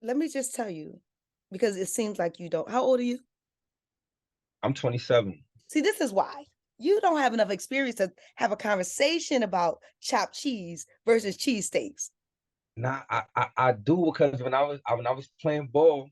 let me just tell you, because it seems like you don't. How old are you? I'm 27. See, this is why. You don't have enough experience to have a conversation about chopped cheese versus cheesesteaks. Nah, I do because when I was playing ball,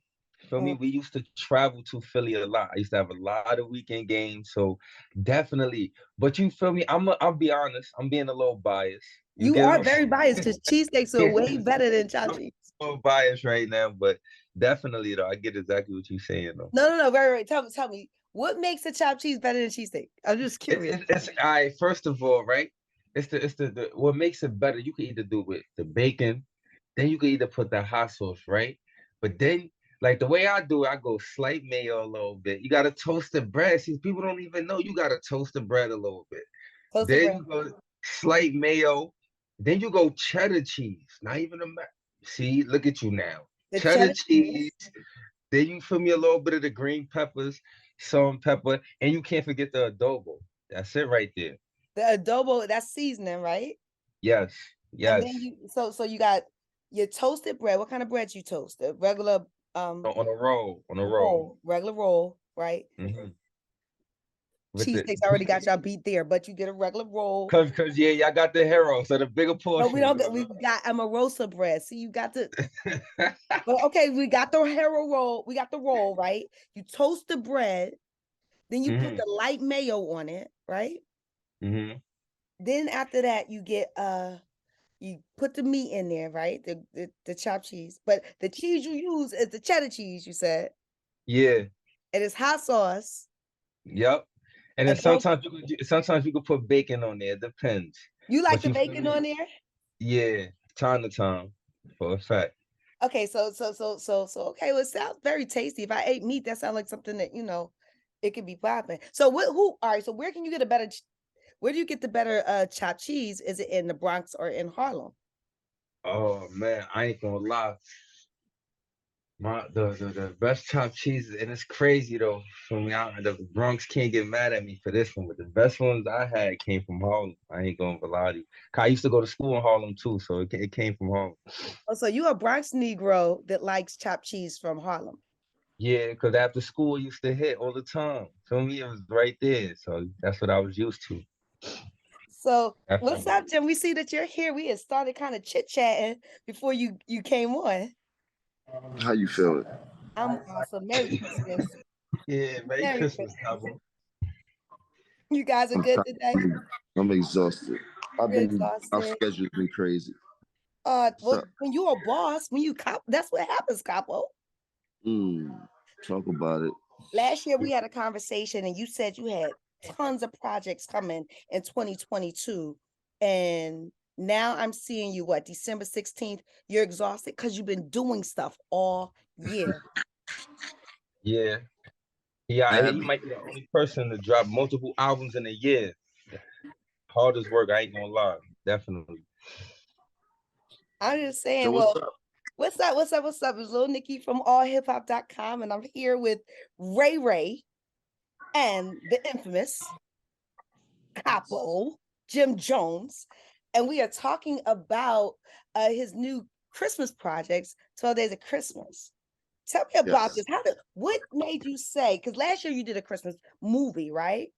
feel me, Mm. we used to travel to Philly a lot. I used to have a lot of weekend games, so definitely. But you feel me? I'll be honest. I'm being a little biased. You You get are what very biased because cheesesteaks are I'm way saying? better than chopped I'm cheese. a little biased right now, but definitely though, I get exactly what you're saying though. No, no, no. Right, right. Tell me, what makes a chopped cheese better than cheesesteak? I'm just curious. It's all right. First of all, right? It's the what makes it better. You can either do with the bacon, then you can either put the hot sauce, right? But then, like the way I do it, I go slight mayo a little bit. You gotta toast the bread. See, people don't even know you gotta toast the bread a little bit. Toasted Then bread. you go slight mayo. Then you go cheddar cheese. Not even see, look at you now. The Cheddar cheddar cheese. cheese. Then you feel me a little bit of the green peppers, salt and pepper, and you can't forget the adobo. That's it right there. The adobo, that's seasoning, right? Yes, And yes. then so you got your toasted bread. What kind of bread you toast? The regular On a roll, on a roll. roll, regular roll, right? Hmm. With the Cheesesteaks already got y'all beat there, but you get a regular roll. cause yeah, y'all got the hero, so the bigger No, we portions. don't get. We got Amarosa bread. See, you got to. But okay, we got the hero roll. We got the roll, right? You toast the bread, then you put Hmm. the light mayo on it, right? Hmm. Then after that, you get you put the meat in there, right? The chopped cheese. But the cheese you use is the cheddar cheese, you said. Yeah. And it's hot sauce. Yep. And then Adobo. sometimes you could put bacon on there. It depends. You like But the you feel bacon me? on there? Yeah. Time to time, for a fact. Okay, so okay, well, it sounds very tasty. If I ate meat, that sounds like something that it could be popping. So what who all right, so where can you get a better where do you get the better chopped cheese? Is it in the Bronx or in Harlem? Oh man, I ain't gonna lie. The best chopped cheeses, and it's crazy though. For me, the Bronx can't get mad at me for this one, but the best ones I had came from Harlem. I ain't gonna lie to you. 'Cause I used to go to school in Harlem too, so it came from Harlem. Oh, so you a Bronx Negro that likes chopped cheese from Harlem. Yeah, because after school I used to hit all the time. Feel me? It was right there, so that's what I was used to. So what's Definitely. up, Jim? We see that you're here. We had started kind of chit-chatting before you came on. How you feeling? I'm awesome. Merry Christmas. Yeah, Merry Merry Christmas, Christmas. Capo. You guys are I'm good today? tired. I'm exhausted. You're Our exhausted. schedule's been crazy. Well, So, when you're a boss, when you cop, that's what happens, Capo. talk about it. Last year we had a conversation and you said you had tons of projects coming in 2022. And now I'm seeing you December 16th. You're exhausted because you've been doing stuff all year. Yeah. Yeah, I he have, might be the only person to drop multiple albums in a year. Hardest work, I ain't gonna lie. Definitely. I'm just so saying, what's well, up? what's up? What's up? What's up? It's little Nikki from allhiphop.com, and I'm here with Rayy Rayy and the infamous Capo, Jim Jones, and we are talking about his new Christmas projects, 12 Days of Christmas. Tell me about Yes. this. What made you say, because last year you did a Christmas movie, right?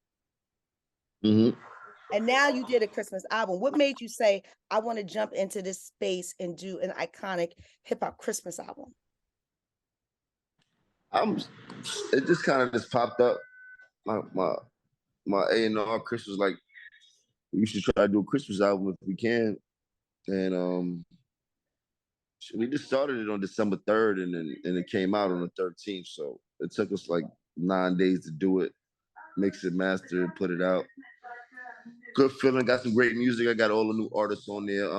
hmm And now you did a Christmas album. What made you say, I want to jump into this space and do an iconic hip hop Christmas album? I'm. It just kind of just popped up. My A&R Chris was like, we should try to do a Christmas album if we can, and we just started it on December 3rd, and it came out on the 13th. So it took us like 9 days to do it, mix it, master it, put it out. Good feeling. Got some great music. I got all the new artists on there.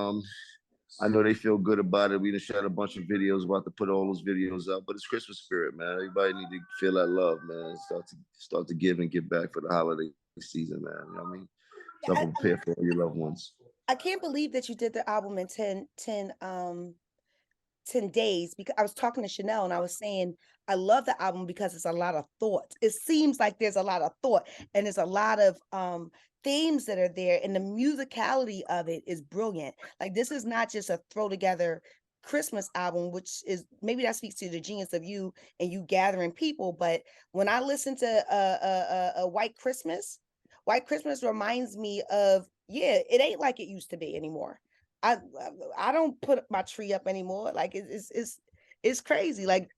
I know they feel good about it. We just shot a bunch of videos. About to put all those videos up. But it's Christmas spirit, man. Everybody need to feel that love, man. Start to give and give back for the holiday season, man. You know what I mean? Start to I, prepare for all your loved ones. I can't believe that you did the album in 10 days, because I was talking to Chanel and I was saying I love the album because it's a lot of thought. It seems like there's a lot of thought and there's a lot of themes that are there, and the musicality of it is brilliant. Like, this is not just a throw together Christmas album, which is maybe that speaks to the genius of you and you gathering people. But when I listen to a White Christmas reminds me of, yeah, it ain't like it used to be anymore. I I don't put my tree up anymore. Like it's crazy. Like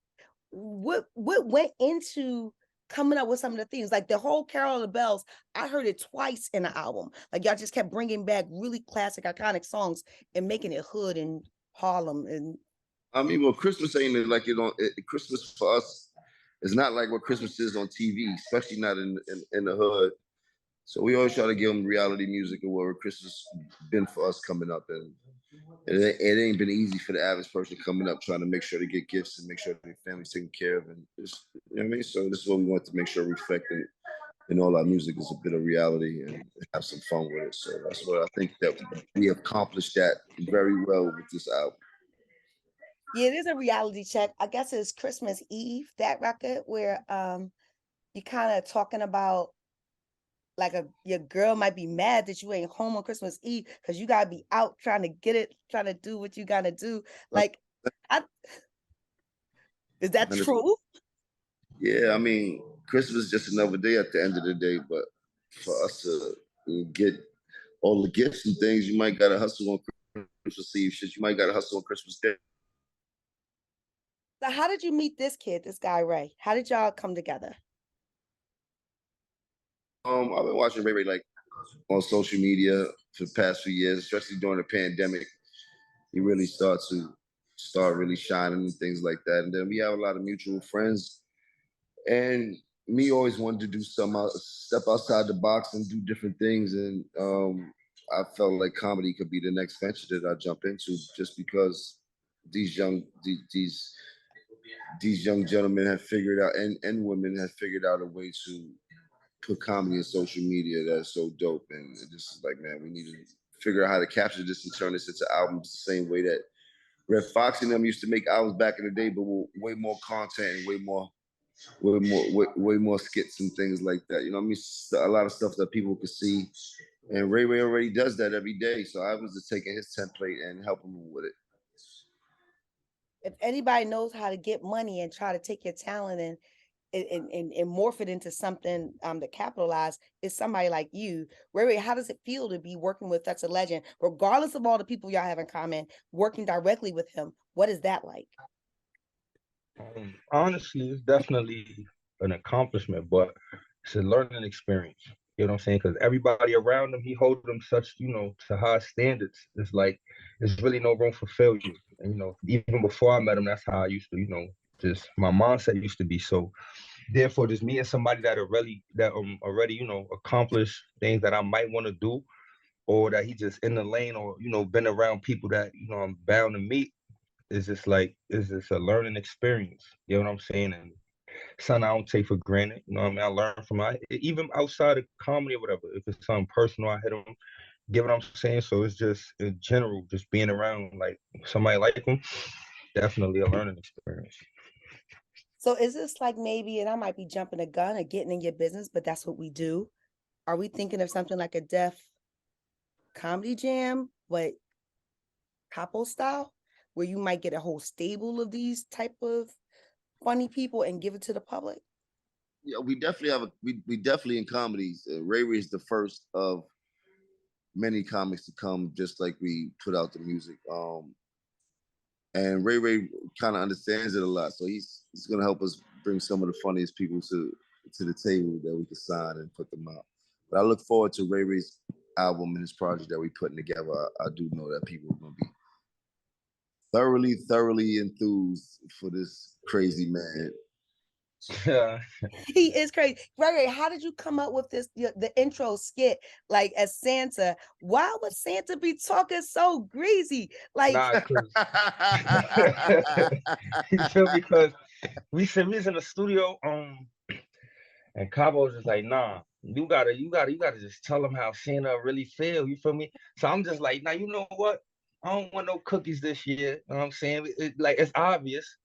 what went into coming up with some of the things, like the whole Carol of the Bells. I heard it twice in the album. Like y'all just kept bringing back really classic, iconic songs and making it hood and Harlem. And I mean, well, Christmas ain't like Christmas for us is not like what Christmas is on TV, especially not in the hood. So we always try to give them reality music of what Christmas been for us coming up, and it ain't been easy for the average person coming up trying to make sure to get gifts and make sure their family's taken care of, and just, you know what I mean. So this is what we want to make sure reflected in all our music is a bit of reality and have some fun with it. So that's what I think that we accomplished that very well with this album. yeah, it is a reality check. I guess it's Christmas Eve, that record, where you're kind of talking about like your girl might be mad that you ain't home on Christmas Eve because you gotta be out trying to get it, trying to do what you gotta do. Like, is that true? Yeah, I mean, Christmas is just another day at the end of the day, but for us to get all the gifts and things, you might gotta hustle on Christmas Eve. Shit, you might gotta hustle on Christmas Day. So how did you meet this kid, this guy Ray? How did y'all come together? I've been watching Rayy Rayy like on social media for the past few years, especially during the pandemic. He really start really shining and things like that. And then we have a lot of mutual friends. And me always wanted to do step outside the box and do different things. And I felt like comedy could be the next venture that I jump into, just because these young gentlemen have figured out, and women have figured out a way to put comedy in social media that's so dope. And this is like, man, we need to figure out how to capture this and turn this into albums the same way that Red Fox and them used to make albums back in the day, but with way more content and way more skits and things like that. You know what I mean? A lot of stuff that people could see. And Rayy Rayy already does that every day. So I was just taking his template and helping him with it. If anybody knows how to get money and try to take your talent and morph it into something to capitalize, it's somebody like you. Rayy, how does it feel to be working with such a legend, regardless of all the people y'all have in common, working directly with him? What is that like? Honestly, it's definitely an accomplishment, but it's a learning experience. You know what I'm saying? Because everybody around him, he holds them such, to high standards. It's like there's really no room for failure. And even before I met him, that's how I used to, just my mindset used to be. So therefore, just meeting somebody that already, accomplished things that I might want to do, or that he just in the lane, or been around people that I'm bound to meet. It's just a learning experience. You know what I'm saying? And something I don't take for granted. You know what I mean? I learn from it, even outside of comedy or whatever. If it's something personal, I hit them. Get what I'm saying? So it's just in general, just being around like somebody like him, definitely a learning experience. So is this like maybe, and I might be jumping the gun or getting in your business, but that's what we do. Are we thinking of something like a Def Comedy Jam, but Capo style, where you might get a whole stable of these type of funny people and give it to the public? Yeah, we definitely have we definitely in comedies. Rayy Rayy is the first of many comics to come, just like we put out the music. And Rayy Rayy kind of understands it a lot, so he's gonna help us bring some of the funniest people to the table that we can sign and put them out. But I look forward to Rayy Ray's album and his project that we putting together. I do know that people are gonna be thoroughly enthused for this crazy man. Yeah. He is crazy. Rayy, how did you come up with the intro skit, like as Santa? Why would Santa be talking so greasy? Like, Nah, cause you feel me? Because we was in the studio, and Capo was just like, nah, you gotta just tell them how Santa really feel. You feel me? So I'm just like, nah, you know what? I don't want no cookies this year. You know what I'm saying? It's obvious.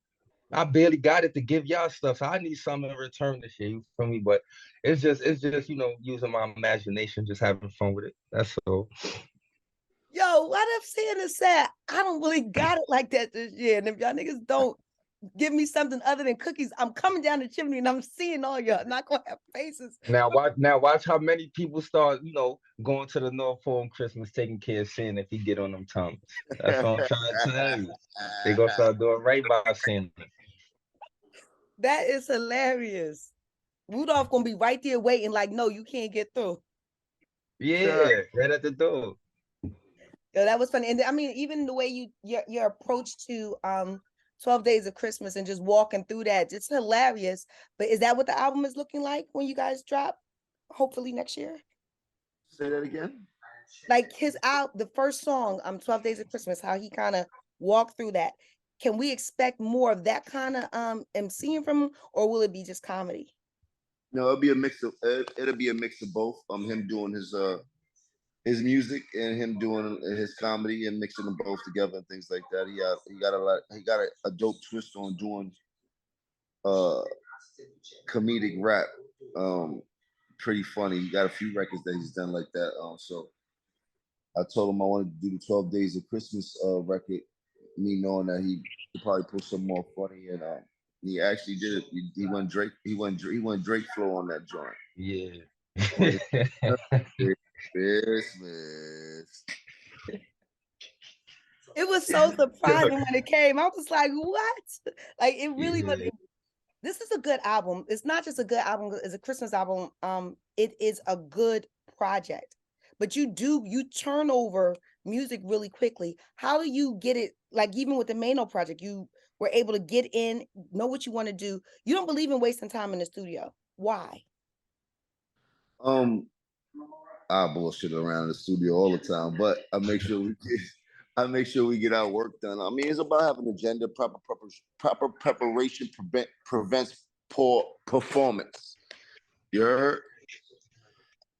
I barely got it to give y'all stuff, so I need something in return this year. You feel me? But it's just using my imagination, just having fun with it. That's all. Yo, what if Santa said, I don't really got it like that this year. And if y'all niggas don't give me something other than cookies, I'm coming down the chimney and I'm seeing all y'all. Not gonna have faces. Now watch how many people start, going to the North Pole on Christmas, taking care of Santa if he get on them tongues. That's what I'm trying to tell you. They gonna start doing right by Santa. That is hilarious. Rudolph gonna be right there waiting, like, no, you can't get through. Yeah, right at the door. Yo, that was funny. And I mean, even the way your approach to 12 Days of Christmas and just walking through that, it's hilarious. But is that what the album is looking like when you guys drop? Hopefully next year. Say that again. Like his out the first song, 12 Days of Christmas, how he kind of walked through that. Can we expect more of that kind of MCing from him, or will it be just comedy? No, it'll be a mix of both. Him doing his music and him doing his comedy and mixing them both together and things like that. He got a dope twist on doing comedic rap. Pretty funny. He got a few records that he's done like that. So I told him I wanted to do the 12 Days of Christmas record, me knowing that he could probably put some more funny, and he actually did it. He went Drake. He went Drake flow on that joint. Yeah. Christmas. It was so surprising when it came. I was like, what? Like it really was. Yeah. This is a good album. It's not just a good album, it's a Christmas album. It is a good project. But you turn over music really quickly. How do you get it? Like even with the Mano project, you were able to get in, know what you want to do. You don't believe in wasting time in the studio. Why? I bullshit around in the studio all the time, but I make sure we get our work done. I mean, it's about having an agenda. Proper preparation prevents poor performance. You heard?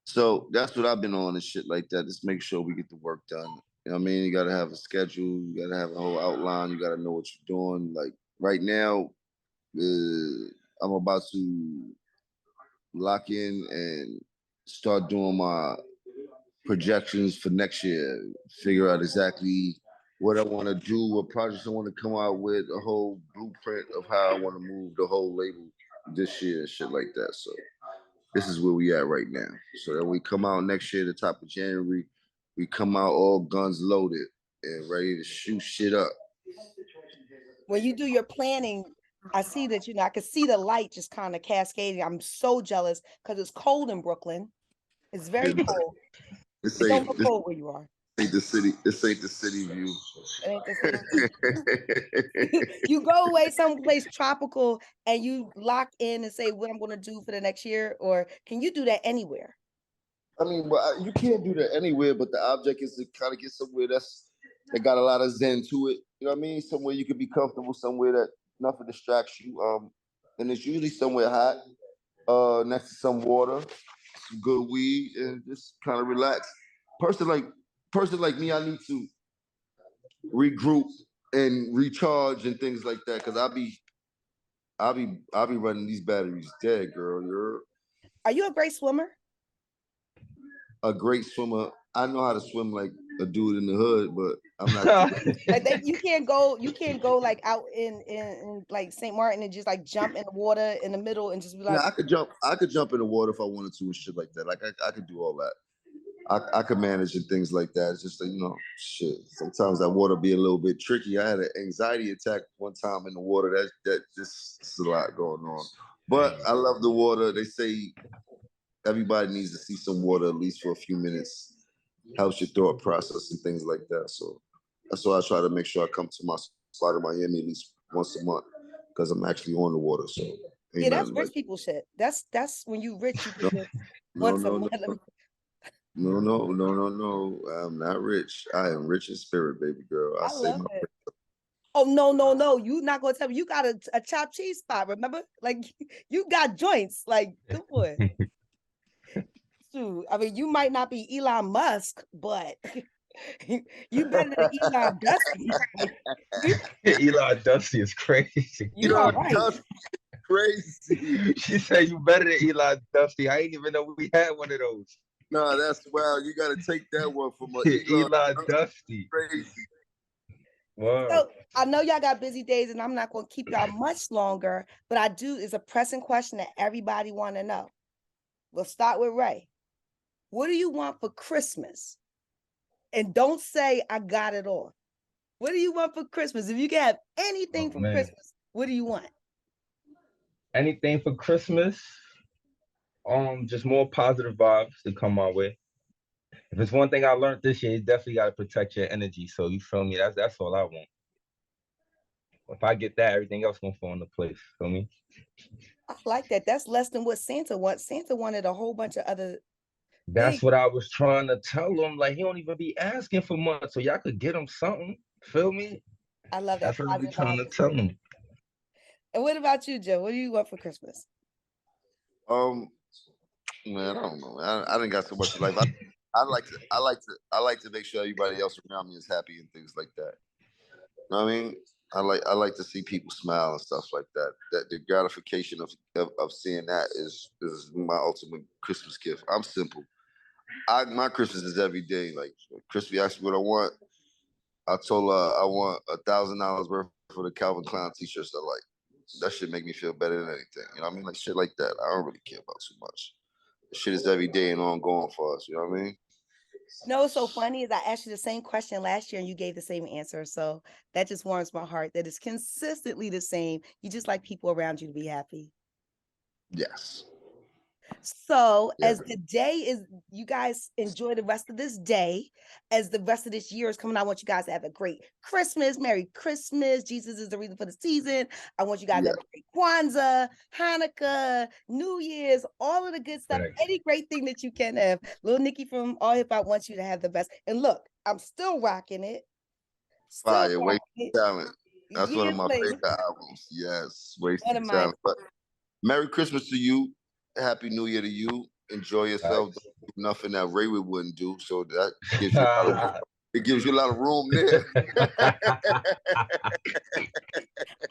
So that's what I've been on and shit like that. Just make sure we get the work done. You know what I mean? You gotta have a schedule. You gotta have a whole outline. You gotta know what you're doing. Like right now, I'm about to lock in and start doing my projections for next year. Figure out exactly what I want to do, what projects I want to come out with, a whole blueprint of how I want to move the whole label this year and shit like that. So this is where we at right now. So that we come out next year, the top of January, we come out all guns loaded and ready to shoot shit up. When you do your planning, I see that I can see the light just kind of cascading. I'm so jealous because it's cold in Brooklyn. It's very cold. It don't look cold where you are. This ain't the city view. It ain't the city view. You go away someplace tropical and you lock in and say what I'm going to do for the next year, or can you do that anywhere? I mean, well, you can't do that anywhere, but the object is to kind of get somewhere that got a lot of zen to it. You know what I mean? Somewhere you can be comfortable, somewhere that nothing distracts you. And it's usually somewhere hot, next to some water, some good weed, and just kind of relax. Person like me, I need to regroup and recharge and things like that, because I'll be running these batteries dead, girl. Are you a great swimmer? A great swimmer. I know how to swim like a dude in the hood, but I'm not. Like you can't go like out in like St. Martin and just like jump in the water in the middle and just be like. Yeah, I could jump in the water if I wanted to and shit like that. Like I could do all that. I could manage and things like that. It's just like, shit. Sometimes that water be a little bit tricky. I had an anxiety attack one time in the water. That just is a lot going on. But I love the water. They say everybody needs to see some water at least for a few minutes. Helps your thought process and things like that. So that's why I try to make sure I come to my spot in Miami at least once a month, because I'm actually on the water. So yeah, that's rich people shit. That's when you rich. You can once a month. No. I'm not rich. I am rich in spirit, baby girl. I love it. Oh, no. You're not going to tell me you got a chopped cheese spot, remember? Like, you got joints. Like, come on. Shoot, I mean, you might not be Elon Musk, but you better than Elon Dusty. Elon Dusty is crazy. Elon Dusty crazy. She said you better than Elon Dusty. I ain't even know we had one of those. Nah, that's wild. You gotta take that one from Eli Dusty. Crazy. Wow. So I know y'all got busy days, and I'm not going to keep y'all much longer, but I do is a pressing question that everybody want to know. We'll start with Ray. What do you want for Christmas? And don't say I got it all. What do you want for Christmas? If you can have anything for Christmas, what do you want? Anything for Christmas? Just more positive vibes to come my way. If it's one thing I learned this year, you definitely got to protect your energy. So you feel me? That's all I want. If I get that, everything else gonna fall into place. Feel me? I like that. That's less than what Santa wants. Santa wanted a whole bunch of other That's things. what I was trying to tell him. Like, he don't even be asking for much, so y'all could get him something. Feel me? I love that. That's what I be trying to tell him. And what about you, Joe? What do you want for Christmas? Man, I don't know. I didn't got so much in life. I like to make sure everybody else around me is happy and things like that. You know what I mean? I like to see people smile and stuff like that. That the gratification of seeing that is my ultimate Christmas gift. I'm simple. My Christmas is every day. Like Christmas asked me what I want. I told her I want $1,000 worth for the Calvin Klein t-shirts I like. That shit make me feel better than anything. You know what I mean? Like shit like that. I don't really care about too much. Shit is every day and ongoing for us. You know what I mean? No, what's so funny is I asked you the same question last year and you gave the same answer. So that just warms my heart that it's consistently the same. You just like people around you to be happy. Yes. So as the day is, you guys enjoy the rest of this day. As the rest of this year is coming, I want you guys to have a great Christmas. Merry Christmas. Jesus is the reason for the season. I want you guys to have a great Kwanzaa, Hanukkah, New Year's, all of the good stuff. Right. Any great thing that you can have. Little Nikki from All Hip Hop wants you to have the best. And look, I'm still rocking it. Fire, Wasted Talent. That's one of my later. favorite albums. Yes, Wasted One of mine. Talent. But Merry Christmas to you. Happy New Year to you. Enjoy yourself. Nothing that Rayy wouldn't do. So that gives you it gives you a lot of room there.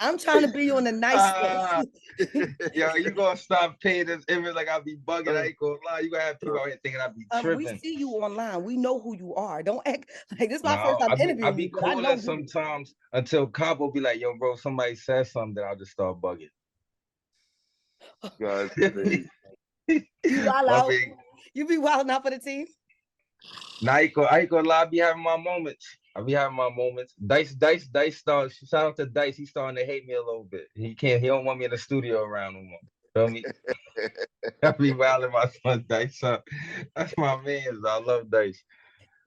I'm trying to be on a nice Yo, you gonna stop paying this image like I be bugging. I ain't gonna lie. You gonna have people out here thinking I be tripping. We see you online. We know who you are. Don't act like this is my first time interviewing you. I be calling sometimes until Capo be like, yo, bro, somebody says something that I'll just start bugging. Guys, you wild out. You be wilding out for the team? Nah, I ain't gonna lie, I be having my moments. Dice shout out to Dice. He's starting to hate me a little bit. He don't want me in the studio around no more. Feel me? I be wilding my son Dice up. That's my man. I love Dice.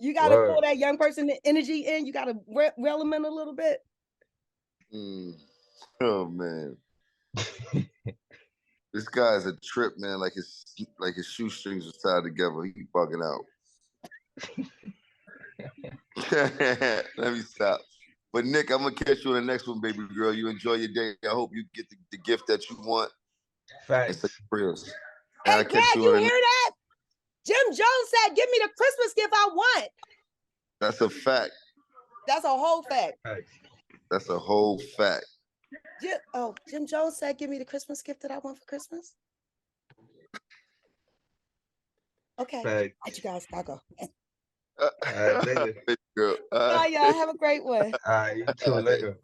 You gotta pull that young person energy in. You gotta reel them in a little bit. Oh man. This guy's a trip, man. Like his shoestrings are tied together. He bugging out. Let me stop. But Nick, I'm gonna catch you on the next one, baby girl. You enjoy your day. I hope you get the gift that you want. Facts. Hey, Dad, you hear that? Jim Jones said, "Give me the Christmas gift I want." That's a fact. That's a whole fact. That's a whole fact. Jim Jones said, "Give me the Christmas gift that I want for Christmas." Okay, right, you guys gotta go. Bye, y'all. Have a great one. You too. Later.